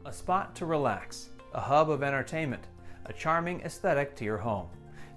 A spot to relax, a hub of entertainment, a charming aesthetic to your home.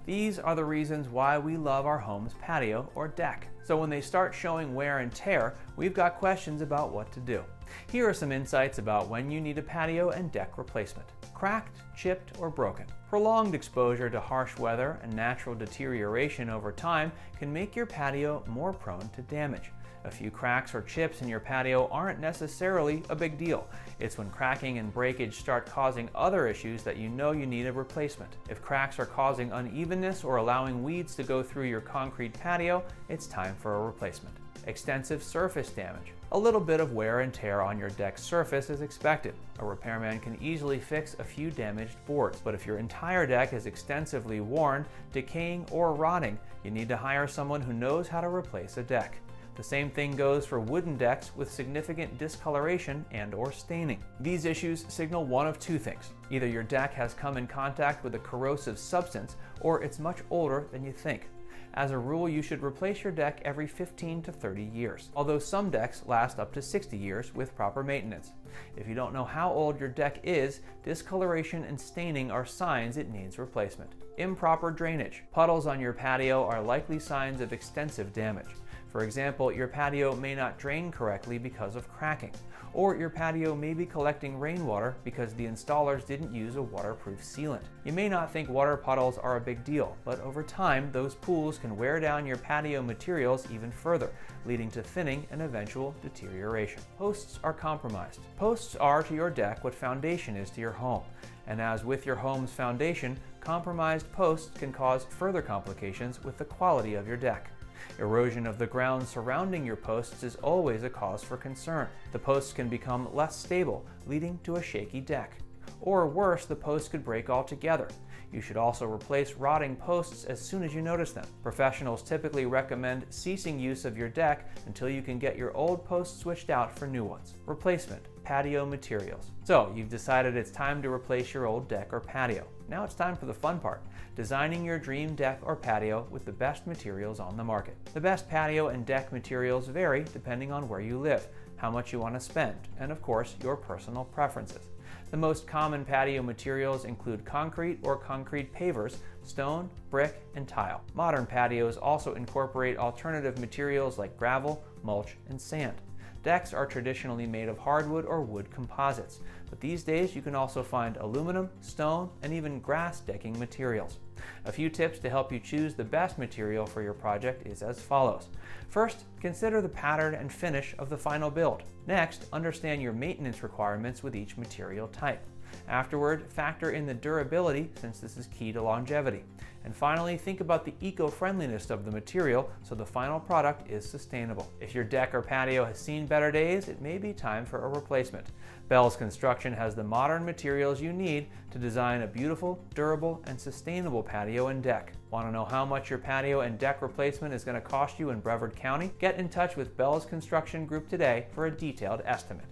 These are the reasons why we love our home's patio or deck. So when they start showing wear and tear, we've got questions about what to do. Here are some insights about when you need a patio and deck replacement. Cracked, chipped, or broken. Prolonged exposure to harsh weather and natural deterioration over time can make your patio more prone to damage. A few cracks or chips in your patio aren't necessarily a big deal. It's when cracking and breakage start causing other issues that you know you need a replacement. If cracks are causing unevenness or allowing weeds to go through your concrete patio, it's time for a replacement. Extensive surface damage. A little bit of wear and tear on your deck surface is expected. A repairman can easily fix a few damaged boards, but if your entire deck is extensively worn, decaying, or rotting, you need to hire someone who knows how to replace a deck. The same thing goes for wooden decks with significant discoloration and/or staining. These issues signal one of two things. Either your deck has come in contact with a corrosive substance, or it's much older than you think. As a rule, you should replace your deck every 15 to 30 years, although some decks last up to 60 years with proper maintenance. If you don't know how old your deck is, discoloration and staining are signs it needs replacement. Improper drainage. Puddles on your patio are likely signs of extensive damage. For example, your patio may not drain correctly because of cracking, or your patio may be collecting rainwater because the installers didn't use a waterproof sealant. You may not think water puddles are a big deal, but over time, those pools can wear down your patio materials even further, leading to thinning and eventual deterioration. Posts are compromised. Posts are to your deck what foundation is to your home, and as with your home's foundation, compromised posts can cause further complications with the quality of your deck. Erosion of the ground surrounding your posts is always a cause for concern. The posts can become less stable, leading to a shaky deck. Or worse, the posts could break altogether. You should also replace rotting posts as soon as you notice them. Professionals typically recommend ceasing use of your deck until you can get your old posts switched out for new ones. Replacement. Patio materials. So you've decided it's time to replace your old deck or patio. Now it's time for the fun part, designing your dream deck or patio with the best materials on the market. The best patio and deck materials vary depending on where you live, how much you want to spend, and of course, your personal preferences. The most common patio materials include concrete or concrete pavers, stone, brick, and tile. Modern patios also incorporate alternative materials like gravel, mulch, and sand. Decks are traditionally made of hardwood or wood composites, but these days you can also find aluminum, stone, and even grass decking materials. A few tips to help you choose the best material for your project is as follows. First, consider the pattern and finish of the final build. Next, understand your maintenance requirements with each material type. Afterward, factor in the durability, since this is key to longevity. And finally, think about the eco-friendliness of the material so the final product is sustainable. If your deck or patio has seen better days, it may be time for a replacement. Bells Construction has the modern materials you need to design a beautiful, durable, and sustainable patio and deck. Want to know how much your patio and deck replacement is going to cost you in Brevard County? Get in touch with Bells Construction Group today for a detailed estimate.